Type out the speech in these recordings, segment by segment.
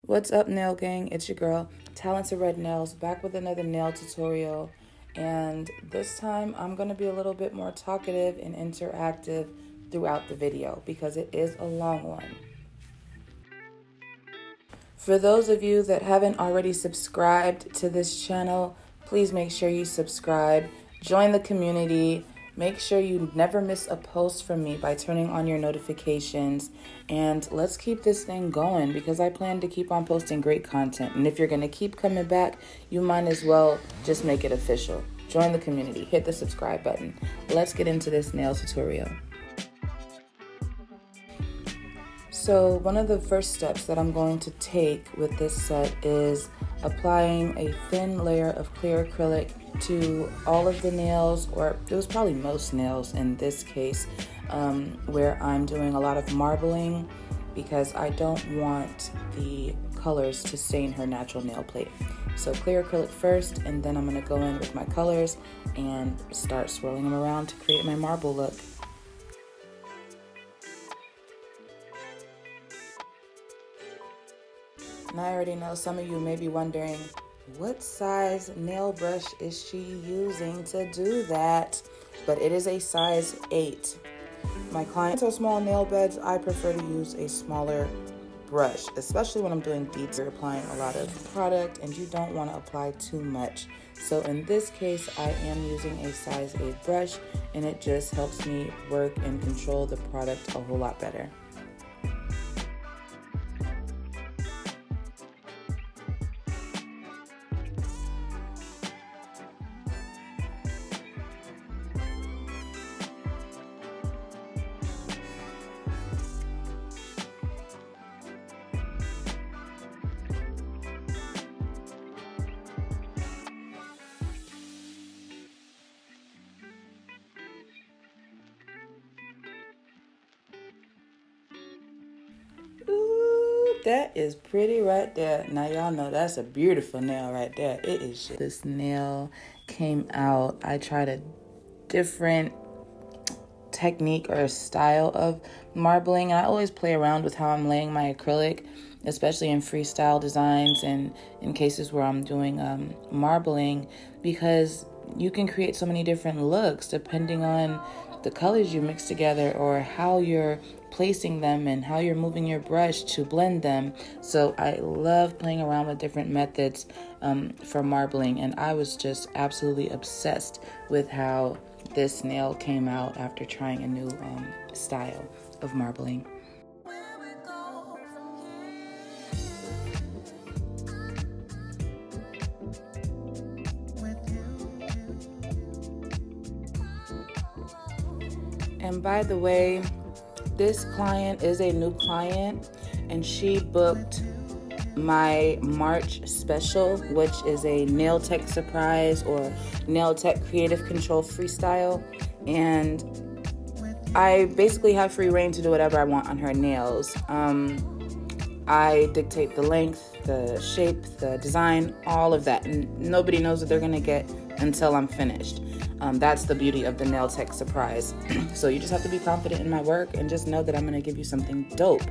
What's up, nail gang? It's your girl, Talented Red Nails, back with another nail tutorial. And this time I'm going to be a little bit more talkative and interactive throughout the video because it is a long one. For those of you that haven't already subscribed to this channel, please make sure you subscribe, join the community. Make sure you never miss a post from me by turning on your notifications. And let's keep this thing going because I plan to keep on posting great content. And if you're going to keep coming back, you might as well just make it official. Join the community. Hit the subscribe button. Let's get into this nail tutorial. So one of the first steps that I'm going to take with this set is applying a thin layer of clear acrylic to all of the nails, or it was probably most nails in this case, where I'm doing a lot of marbling because I don't want the colors to stain her natural nail plate. So clear acrylic first, and then I'm going to go in with my colors and start swirling them around to create my marble look. And I already know some of you may be wondering, what size nail brush is she using to do that? But it is a size 8. My clients are small nail beds. I prefer to use a smaller brush, especially when I'm doing detail, applying a lot of product and you don't want to apply too much. So in this case, I am using a size 8 brush, and it just helps me work and control the product a whole lot better. That is pretty right there. Now y'all know that's a beautiful nail right there. It is. This nail came out. I tried a different technique or style of marbling. I always play around with how I'm laying my acrylic, especially in freestyle designs and in cases where I'm doing marbling, because you can create so many different looks depending on the colors you mix together or how you're placing them and how you're moving your brush to blend them. So I love playing around with different methods for marbling, and I was just absolutely obsessed with how this nail came out after trying a new style of marbling. And by the way, this client is a new client, and she booked my March special, which is a nail tech surprise or nail tech creative control freestyle. And I basically have free reign to do whatever I want on her nails. I dictate the length, the shape, the design, all of that. And nobody knows what they're gonna get until I'm finished. That's the beauty of the nail tech surprise. So you just have to be confident in my work and just know that I'm gonna give you something dope.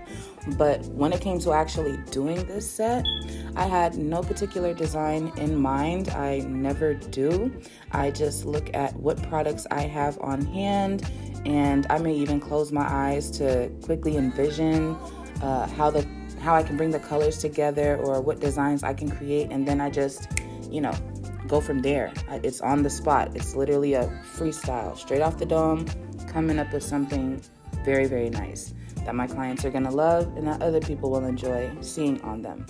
But when it came to actually doing this set, I had no particular design in mind. I never do. I just look at what products I have on hand, and I may even close my eyes to quickly envision how I can bring the colors together or what designs I can create, and then I just, go from there. It's on the spot. It's literally a freestyle, straight off the dome, coming up with something very, very nice that my clients are gonna love and that other people will enjoy seeing on them.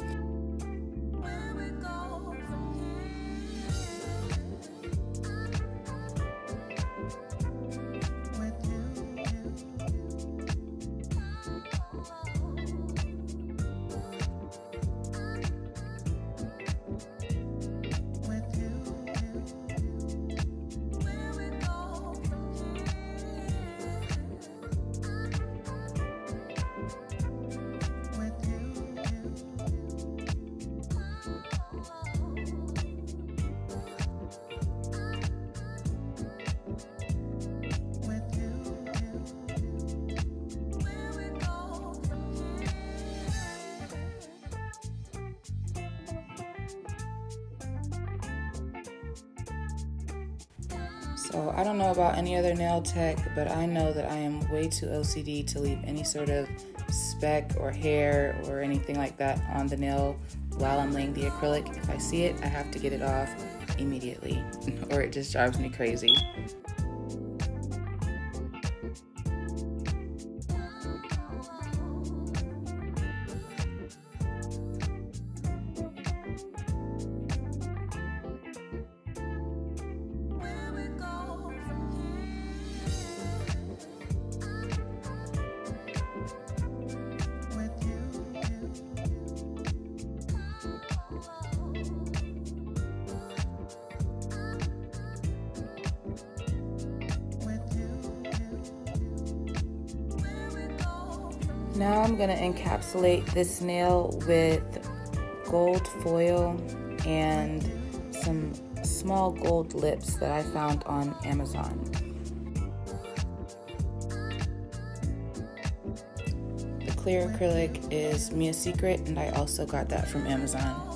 So I don't know about any other nail tech, but I know that I am way too OCD to leave any sort of speck or hair or anything like that on the nail while I'm laying the acrylic. If I see it, I have to get it off immediately or it just drives me crazy. Now I'm going to encapsulate this nail with gold foil and some small gold lips that I found on Amazon. The clear acrylic is Mia's Secret, and I also got that from Amazon.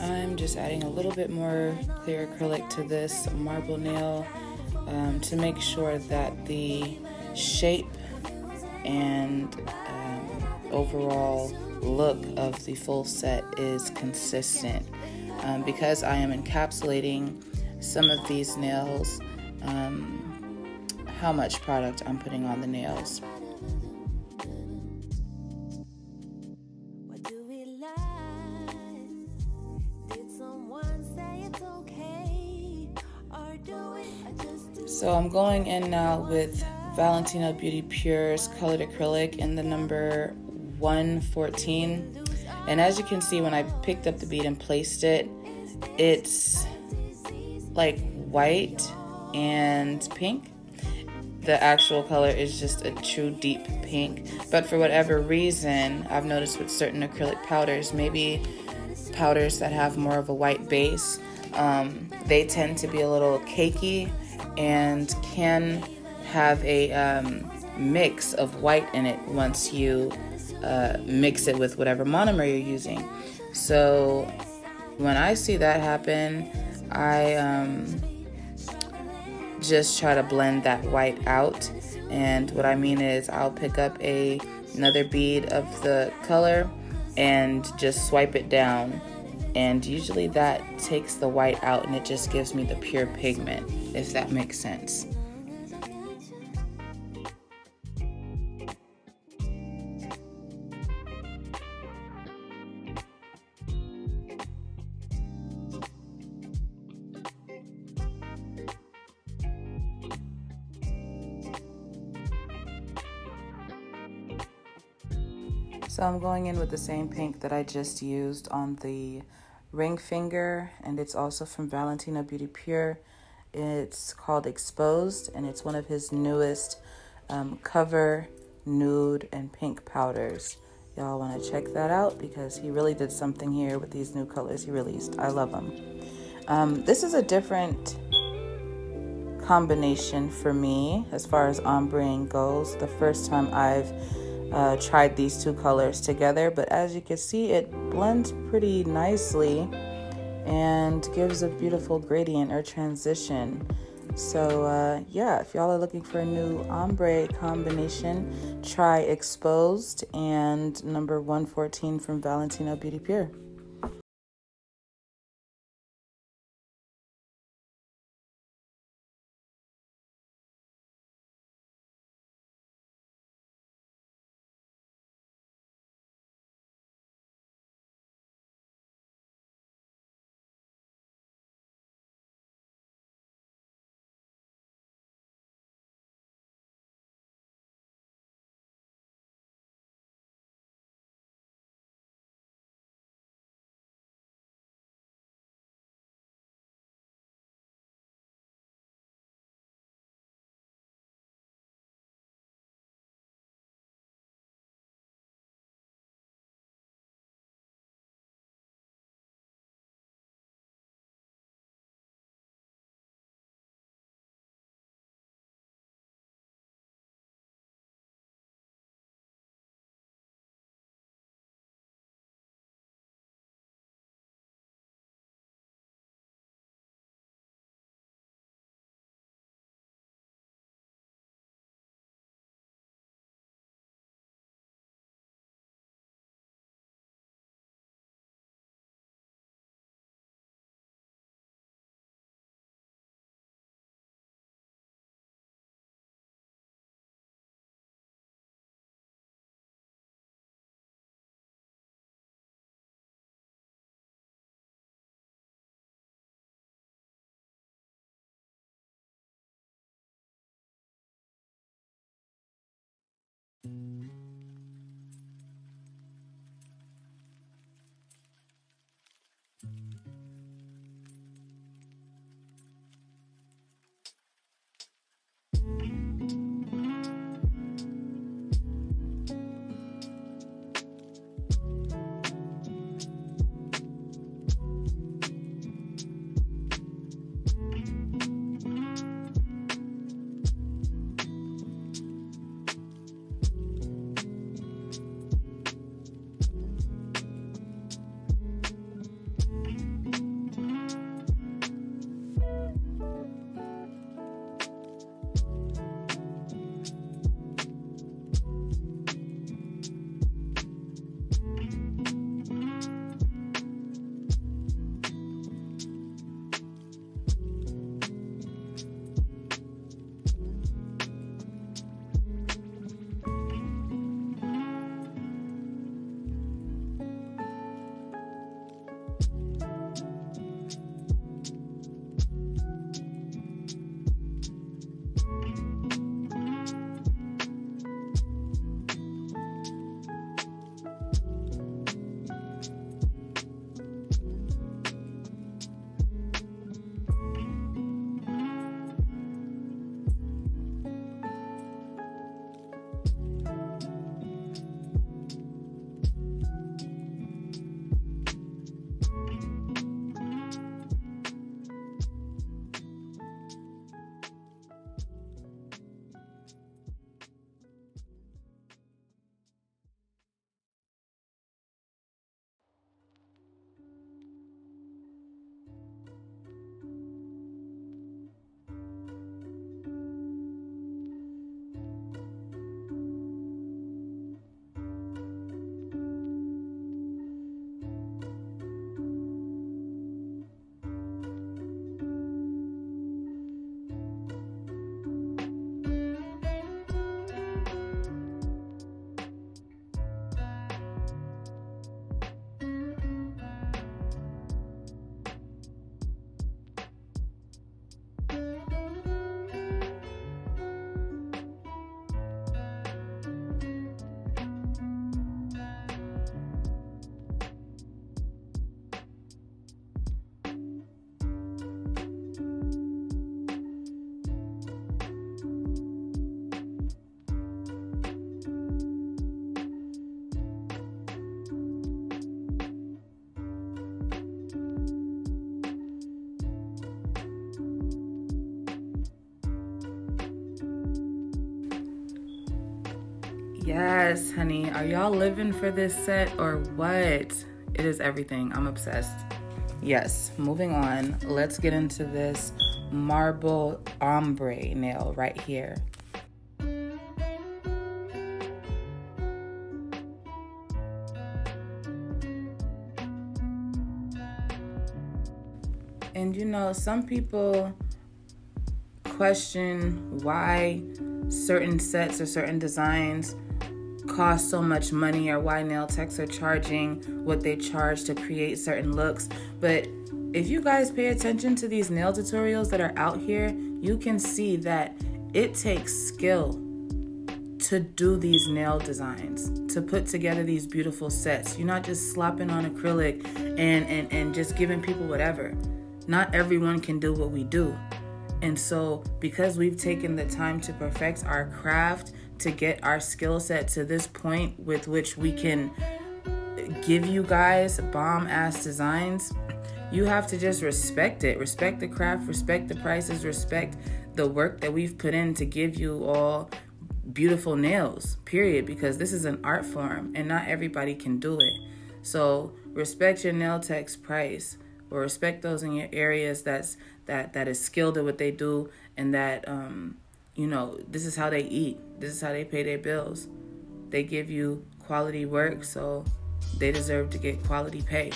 I'm just adding a little bit more clear acrylic to this marble nail to make sure that the shape and overall look of the full set is consistent. Because I am encapsulating some of these nails, how much product I'm putting on the nails. So I'm going in now with Valentino Beauty Pure's Colored Acrylic in the number 114. And as you can see, when I picked up the bead and placed it, it's like white and pink. The actual color is just a true deep pink. But for whatever reason, I've noticed with certain acrylic powders, maybe powders that have more of a white base, they tend to be a little cakey and can have a mix of white in it once you mix it with whatever monomer you're using. So when I see that happen, I just try to blend that white out. And what I mean is I'll pick up another bead of the color and just swipe it down. And usually that takes the white out and it just gives me the pure pigment, if that makes sense. So I'm going in with the same pink that I just used on the ring finger, and it's also from Valentino Beauty Pure. It's called Exposed, and it's one of his newest cover nude and pink powders. Y'all want to check that out because he really did something here with these new colors he released. I love them. This is a different combination for me as far as ombreing goes. The first time I've tried these two colors together, but as you can see, it blends pretty nicely and gives a beautiful gradient or transition. So yeah, if y'all are looking for a new ombre combination, try Exposed and number 114 from Valentino Beauty Pure. Yes, honey. Are y'all living for this set or what? It is everything. I'm obsessed. Yes, moving on. Let's get into this marble ombre nail right here. And you know, some people question why certain sets or certain designs cost so much money, or why nail techs are charging what they charge to create certain looks. But if you guys pay attention to these nail tutorials that are out here, you can see that it takes skill to do these nail designs, to put together these beautiful sets. You're not just slapping on acrylic and just giving people whatever. Not everyone can do what we do. And so because we've taken the time to perfect our craft, to get our skill set to this point with which we can give you guys bomb-ass designs, you have to just respect it. Respect the craft, respect the prices, respect the work that we've put in to give you all beautiful nails, period, because this is an art form and not everybody can do it. So respect your nail tech's price, or respect those in your areas that is skilled at what they do, and that you know, this is how they eat. This is how they pay their bills. They give you quality work, so they deserve to get quality pay.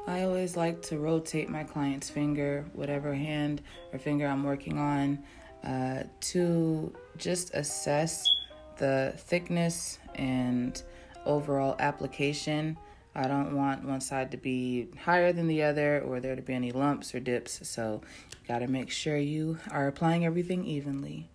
I always like to rotate my client's finger, whatever hand or finger I'm working on, to just assess the thickness and overall application I don't want one side to be higher than the other or there to be any lumps or dips. So you gotta make sure you are applying everything evenly.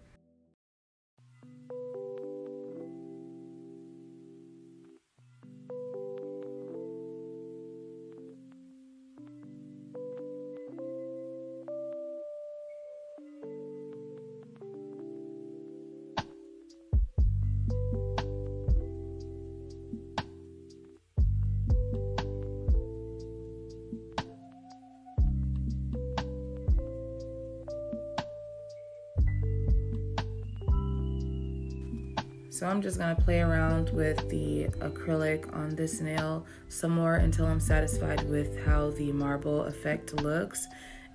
So I'm just gonna play around with the acrylic on this nail some more until I'm satisfied with how the marble effect looks.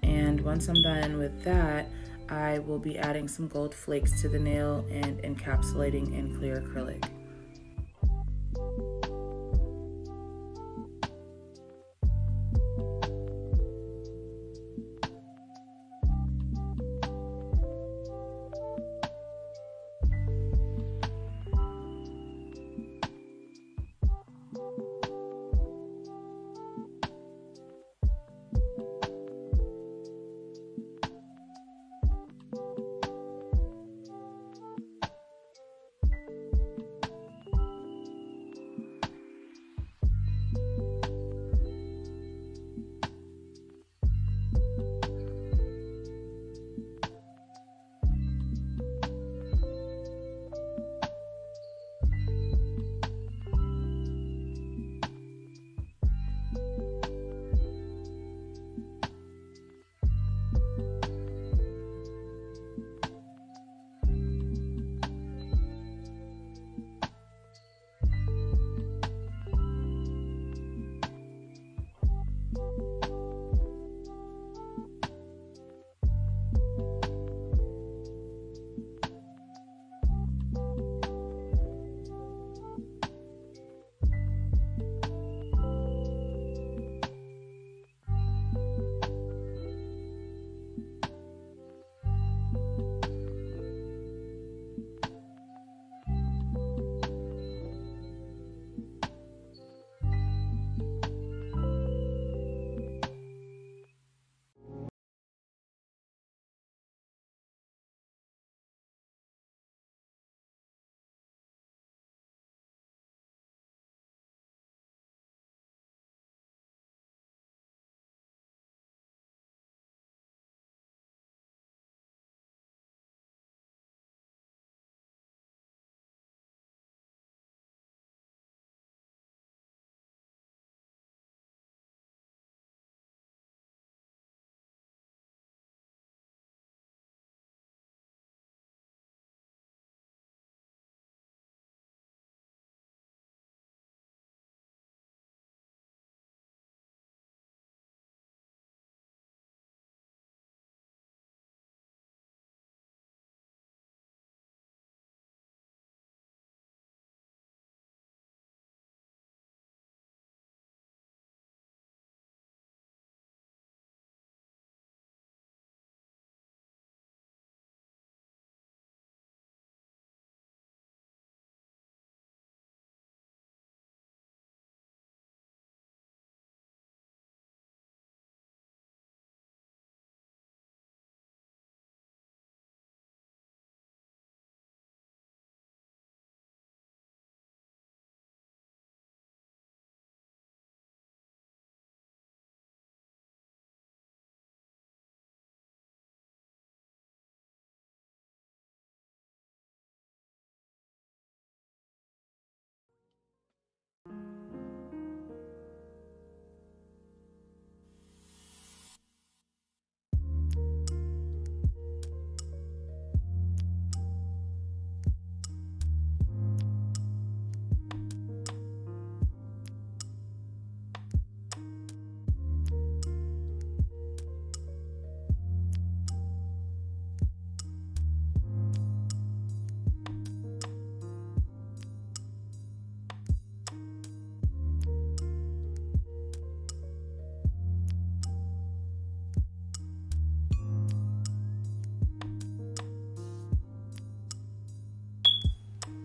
And once I'm done with that, I will be adding some gold flakes to the nail and encapsulating in clear acrylic.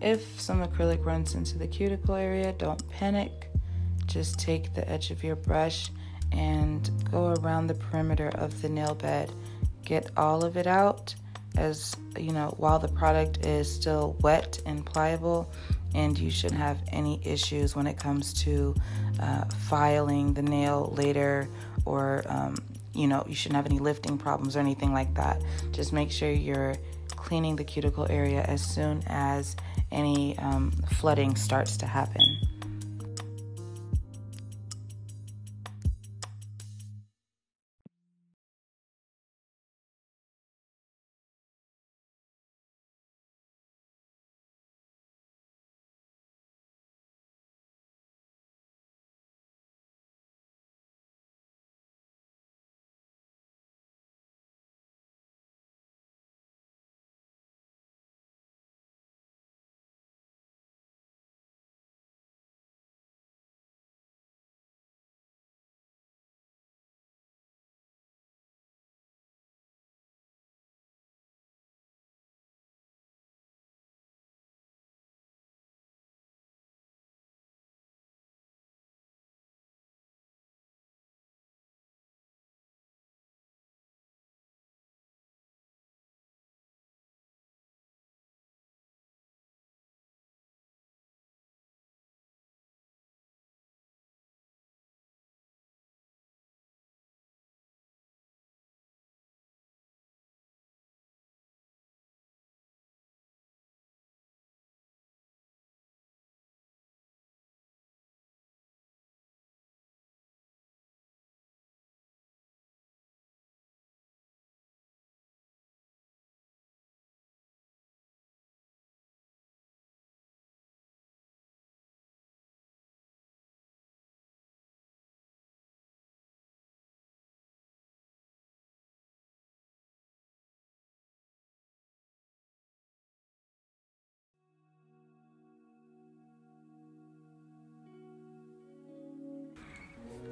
If some acrylic runs into the cuticle area, don't panic. just take the edge of your brush and go around the perimeter of the nail bed. Get all of it out, as you know, while the product is still wet and pliable, and you shouldn't have any issues when it comes to filing the nail later, or you know, you shouldn't have any lifting problems or anything like that. Just make sure you're cleaning the cuticle area as soon as any flooding starts to happen.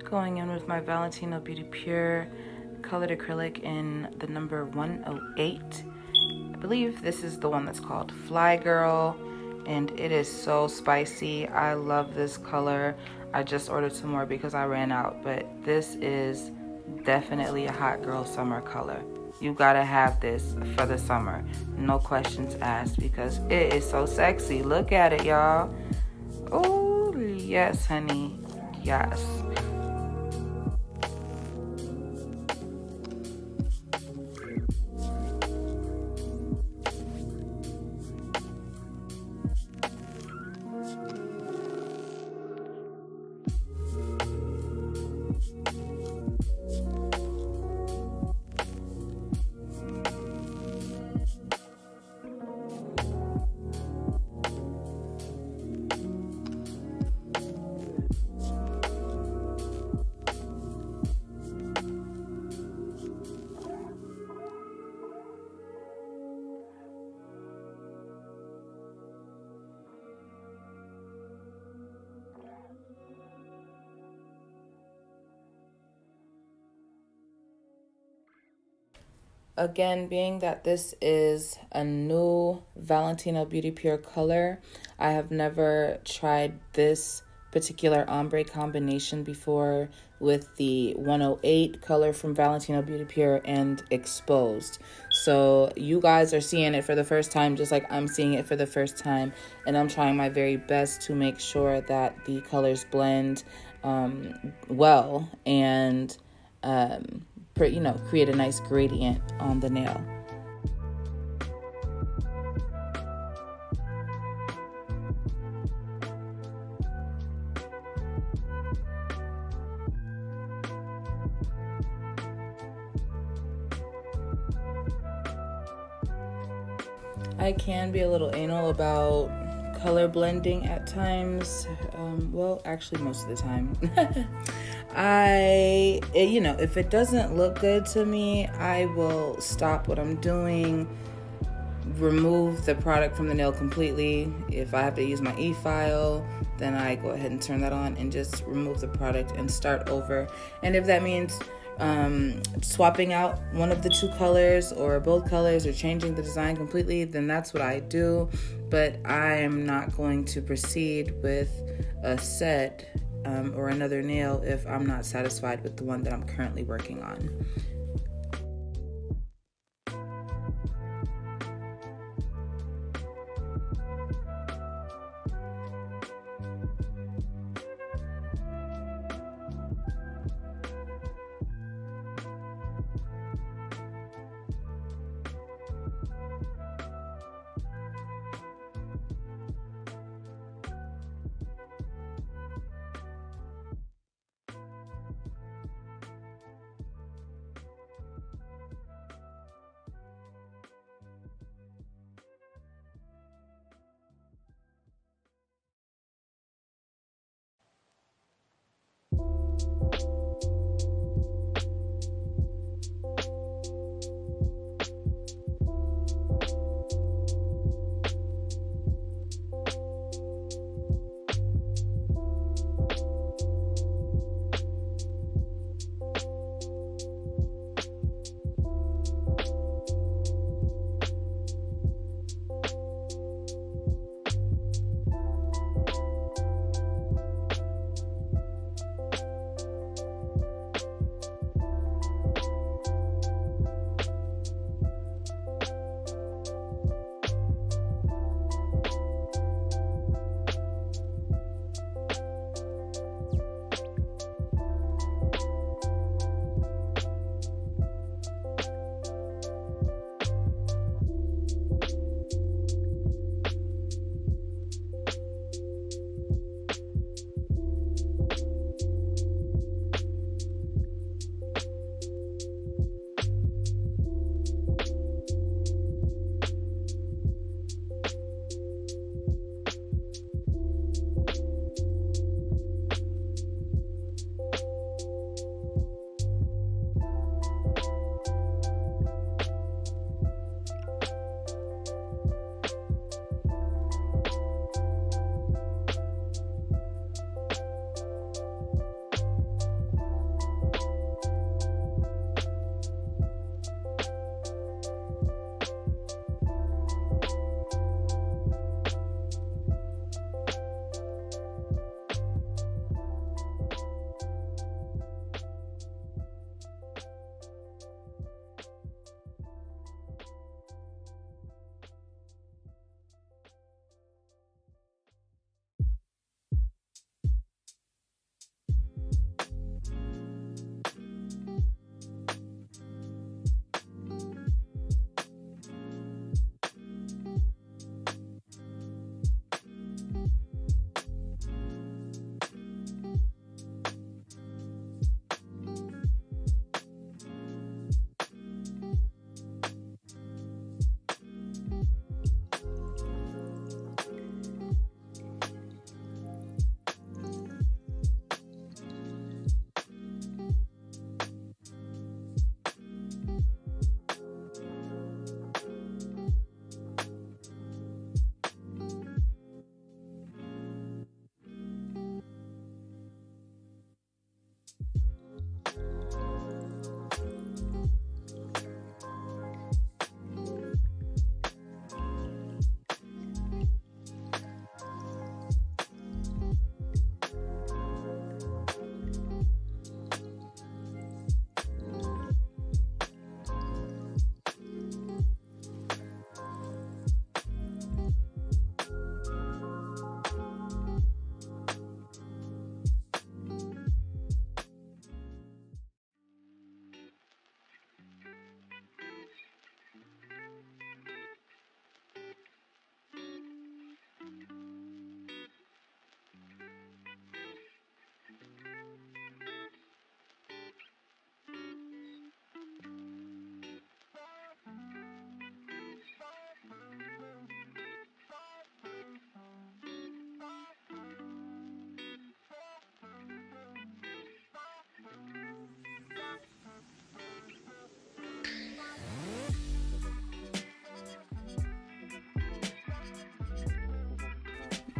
Going in with my Valentino Beauty Pure colored acrylic in the number 108. I believe this is the one that's called Fly Girl, and it is so spicy. I love this color. I just ordered some more because I ran out, but this is definitely a hot girl summer color. You gotta have this for the summer, no questions asked, because it is so sexy. Look at it, y'all. Oh yes, honey, yes. Again, being that this is a new Valentino Beauty Pure color, I have never tried this particular ombre combination before with the 108 color from Valentino Beauty Pure and Exposed. So you guys are seeing it for the first time, just like I'm seeing it for the first time, and I'm trying my very best to make sure that the colors blend well and create a nice gradient on the nail. I can be a little anal about color blending at times. Well, actually most of the time. If it doesn't look good to me, I will stop what I'm doing, remove the product from the nail completely. If I have to use my e-file, then I go ahead and turn that on and just remove the product and start over. And if that means swapping out one of the two colors or both colors or changing the design completely, then that's what I do. But I am not going to proceed with a set or another nail if I'm not satisfied with the one that I'm currently working on.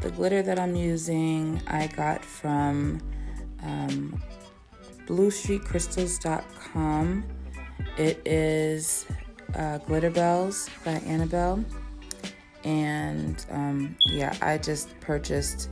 The glitter that I'm using, I got from bluestreetcrystals.com. It is Glitter Bells by Annabelle. And yeah, I just purchased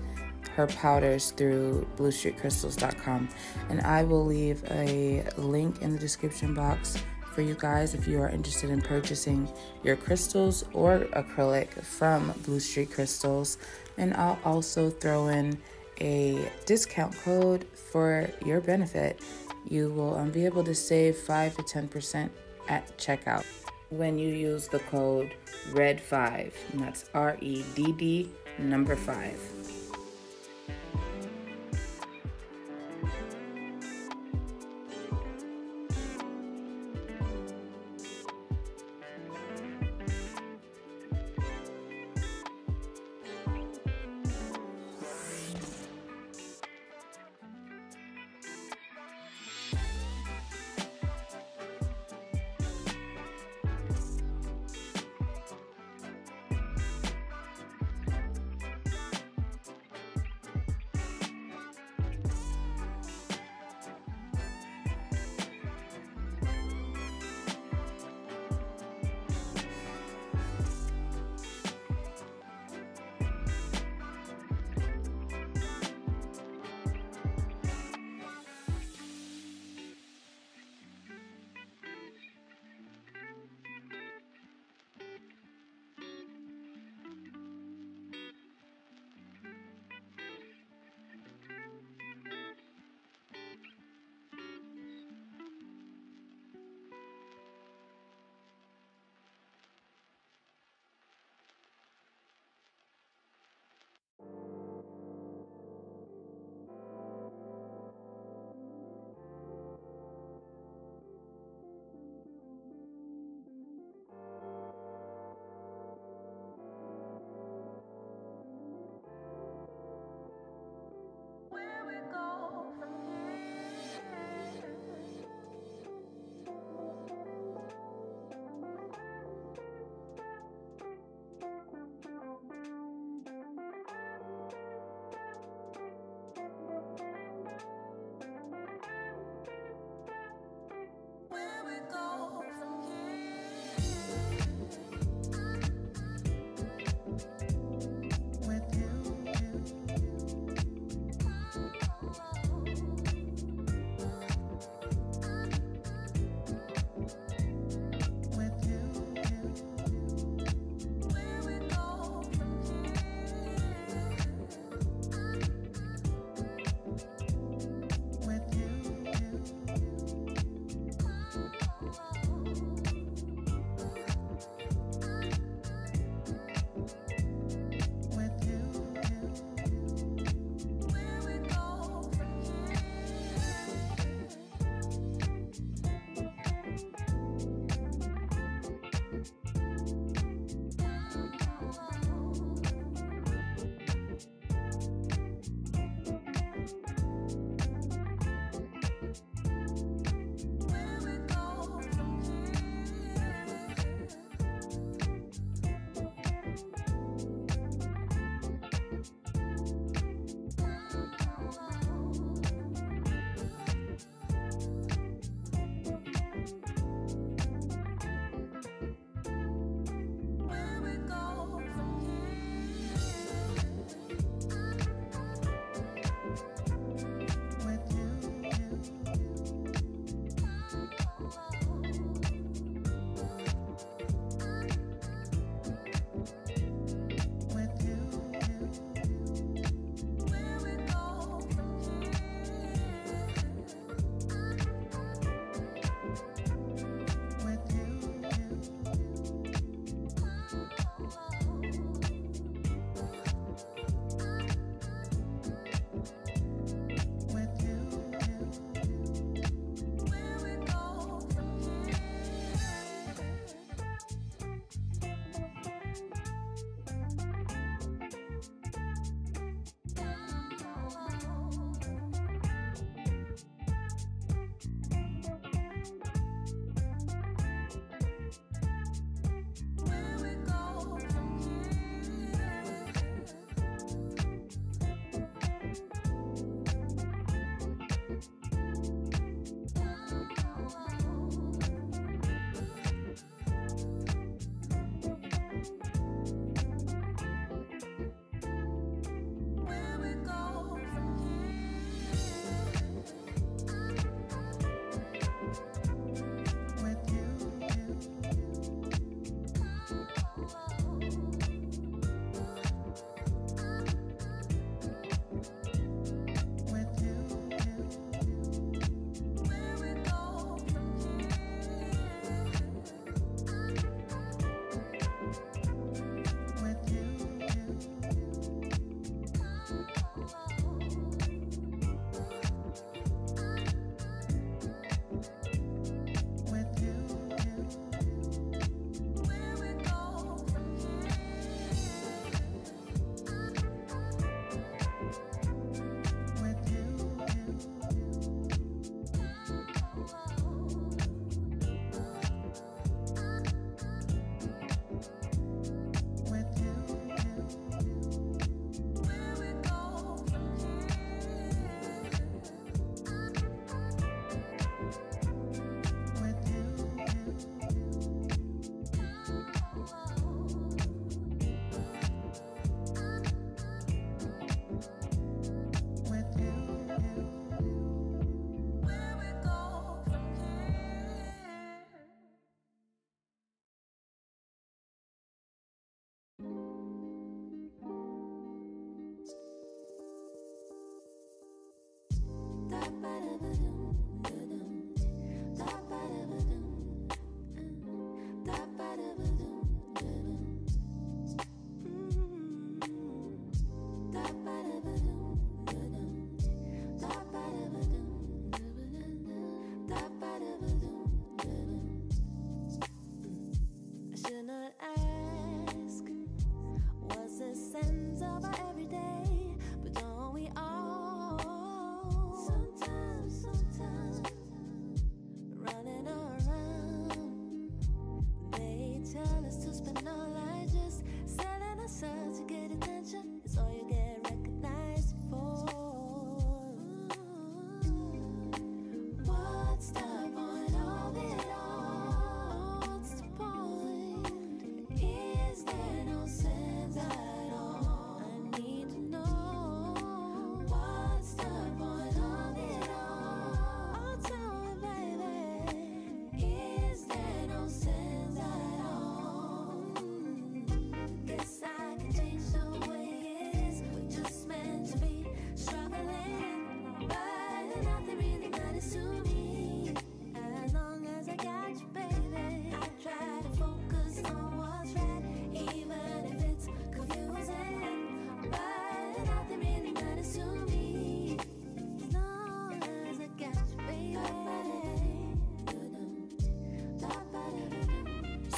her powders through bluestreetcrystals.com, and I will leave a link in the description box for you guys if you are interested in purchasing your crystals or acrylic from Blue Street Crystals. And I'll also throw in a discount code for your benefit. You will be able to save 5 to 10% at checkout when you use the code RED5, and that's REDD number 5.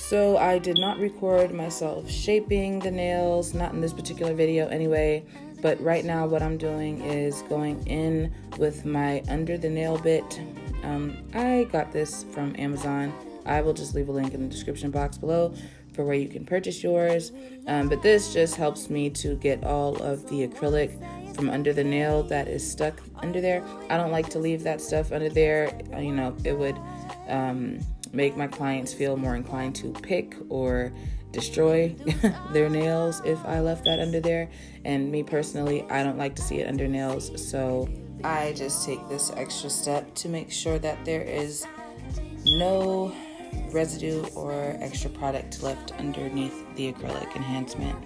So I did not record myself shaping the nails, not in this particular video anyway, but right now what I'm doing is going in with my under the nail bit. I got this from Amazon. I will just leave a link in the description box below for where you can purchase yours. But this just helps me to get all of the acrylic from under the nail that is stuck under there. I don't like to leave that stuff under there. You know, it would make my clients feel more inclined to pick or destroy their nails if I left that under there. And me personally, I don't like to see it under nails, so I just take this extra step to make sure that there is no residue or extra product left underneath the acrylic enhancement.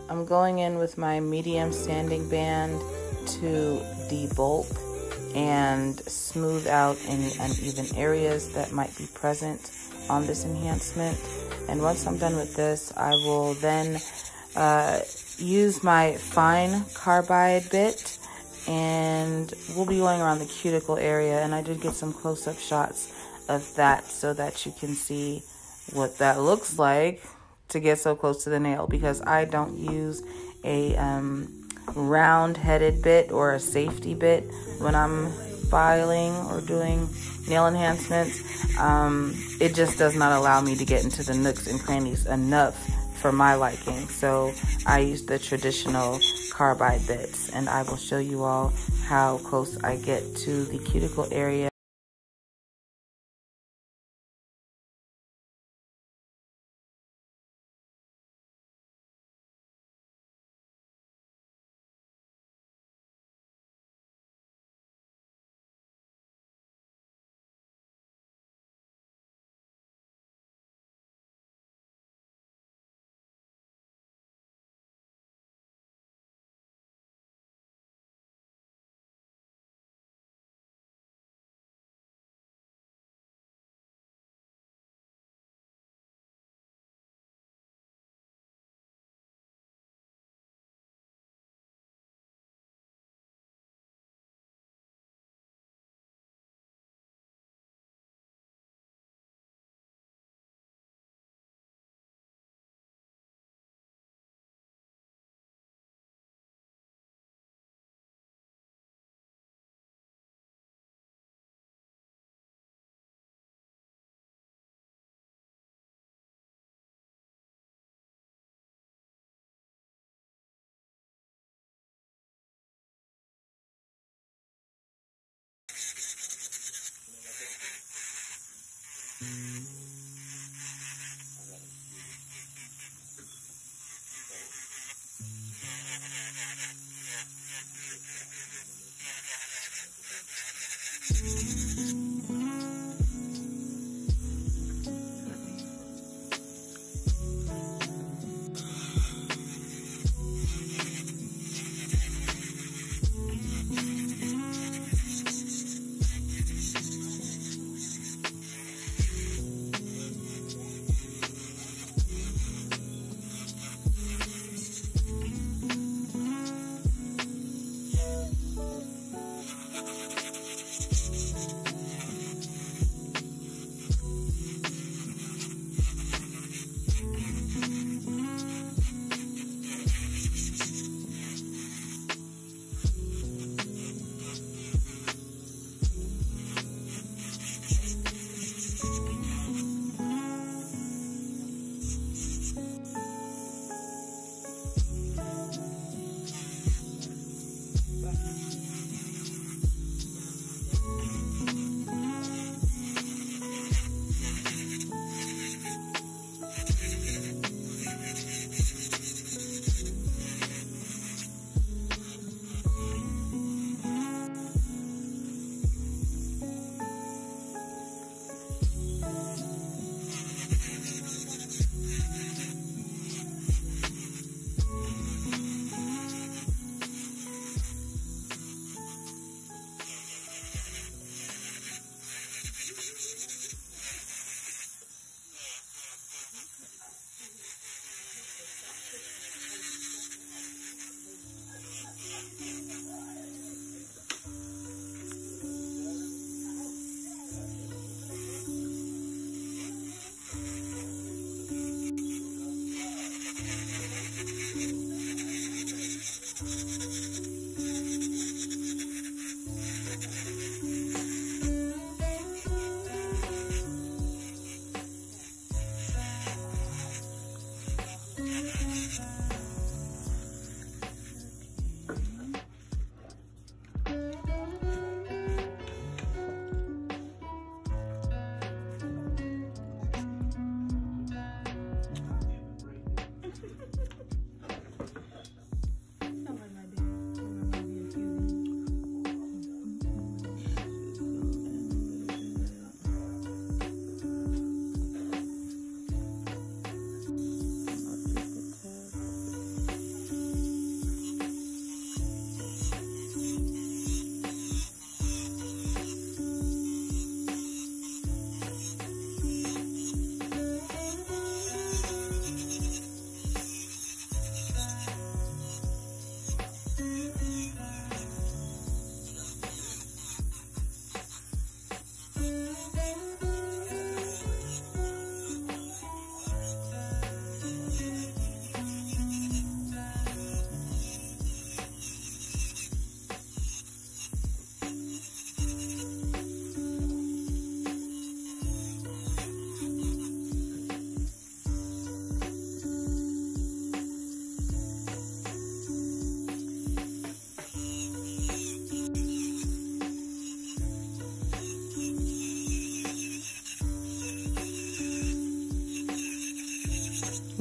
I'm going in with my medium sanding band to debulk and smooth out any uneven areas that might be present on this enhancement. And once I'm done with this, I will then use my fine carbide bit, and we'll be going around the cuticle area. And I did get some close-up shots of that so that you can see what that looks like to get so close to the nail, because I don't use a round-headed bit or a safety bit when I'm filing or doing nail enhancements. It just does not allow me to get into the nooks and crannies enough for my liking. So I use the traditional carbide bits, and I will show you all how close I get to the cuticle area.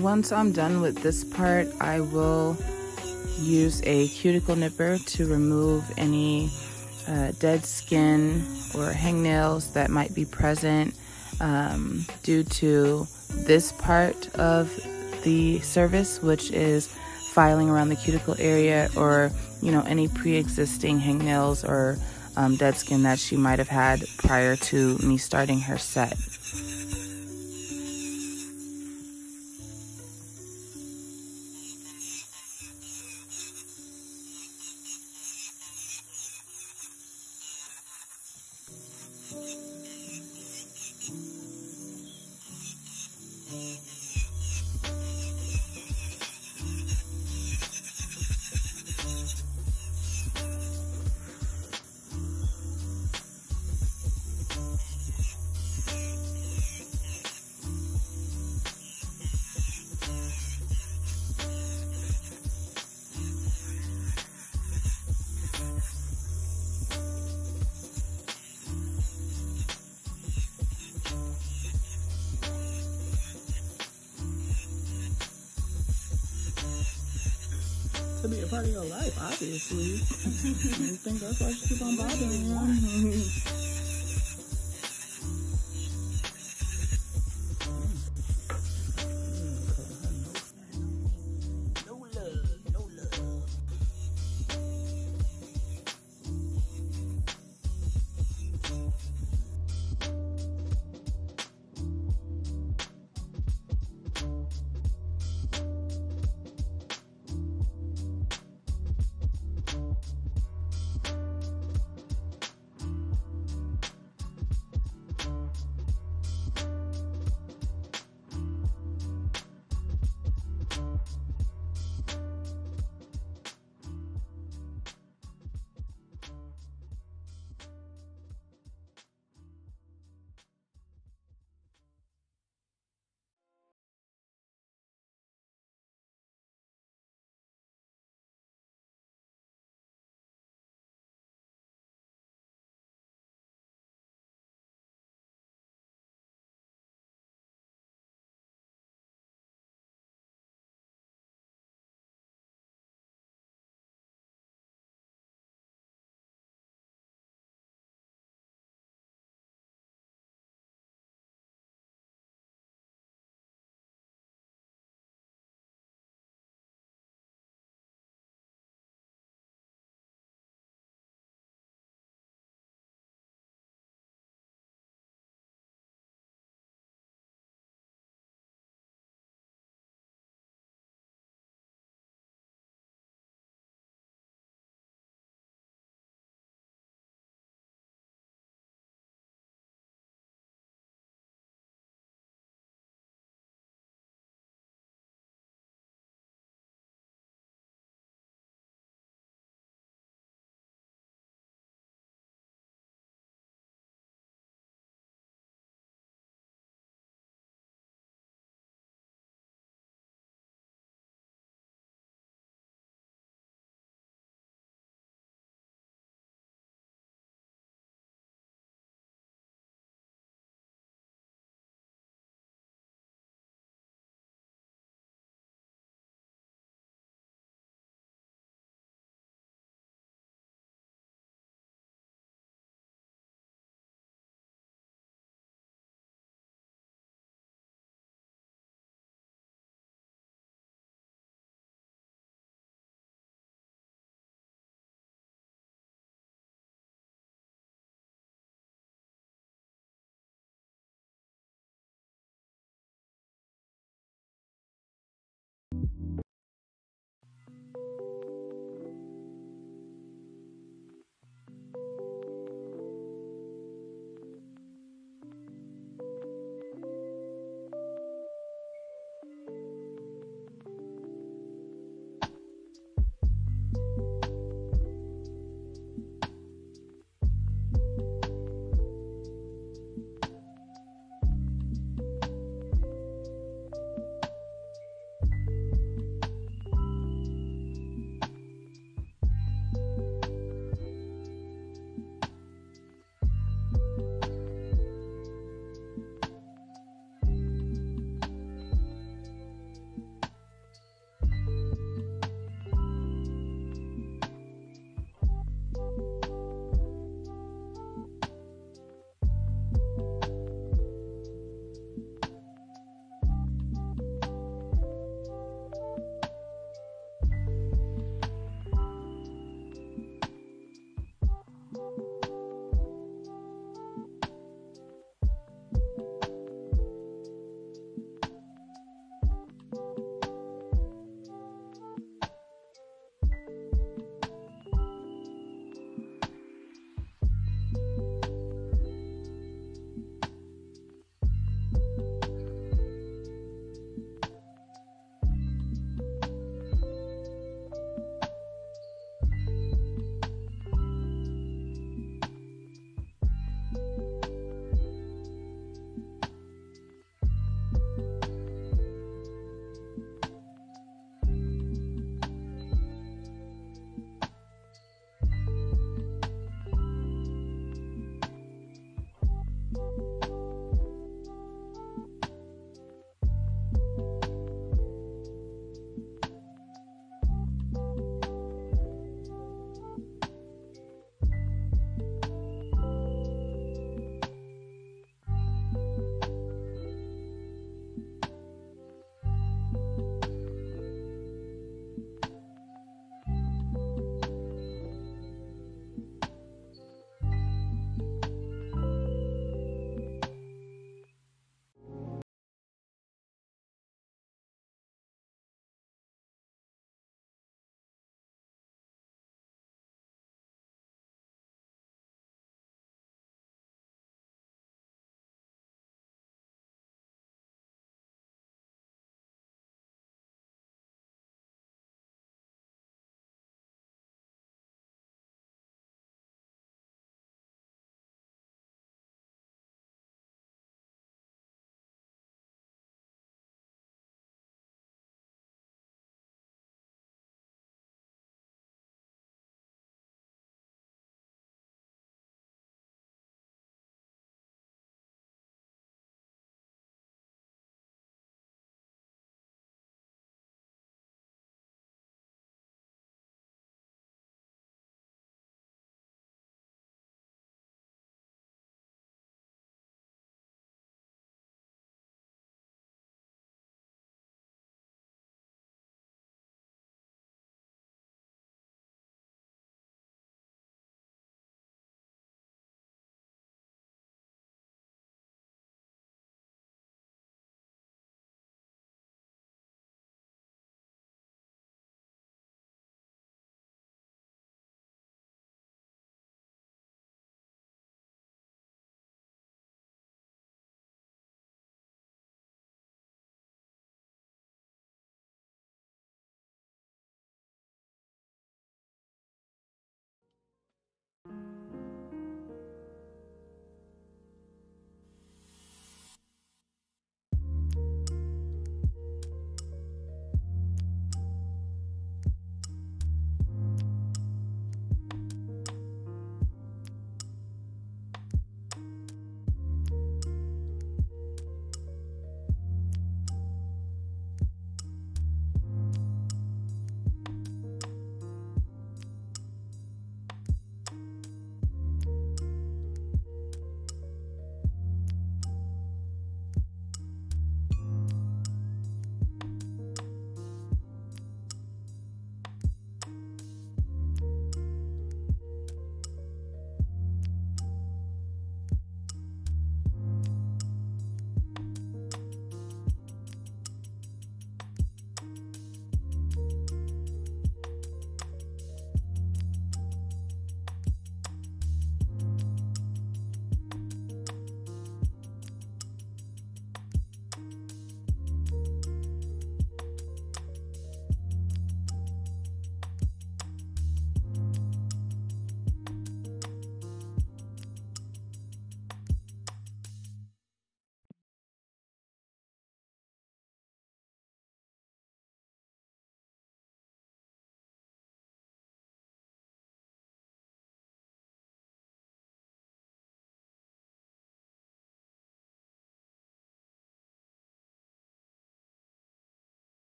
Once I'm done with this part, I will use a cuticle nipper to remove any dead skin or hangnails that might be present due to this part of the service, which is filing around the cuticle area, or any pre-existing hangnails or dead skin that she might have had prior to me starting her set. to be a part of your life, obviously. I think that's why she keep on bothering you.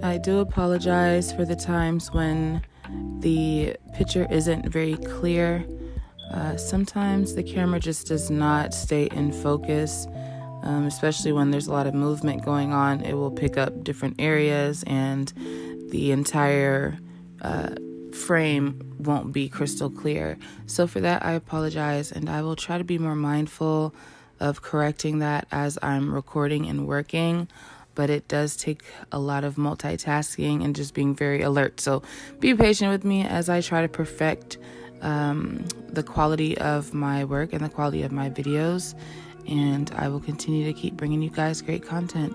I do apologize for the times when the picture isn't very clear. Sometimes the camera just does not stay in focus, especially when there's a lot of movement going on. It will pick up different areas and the entire frame won't be crystal clear. So for that, I apologize, and I will try to be more mindful of correcting that as I'm recording and working. But it does take a lot of multitasking and just being very alert. So be patient with me as I try to perfect the quality of my work and the quality of my videos. And I will continue to keep bringing you guys great content.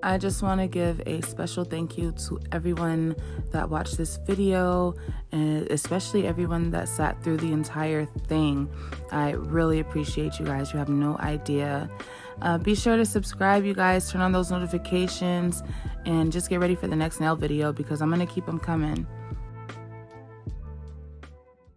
I just want to give a special thank you to everyone that watched this video, and especially everyone that sat through the entire thing. I really appreciate you guys. You have no idea. Be sure to subscribe, you guys. Turn on those notifications and just get ready for the next nail video because I'm going to keep them coming.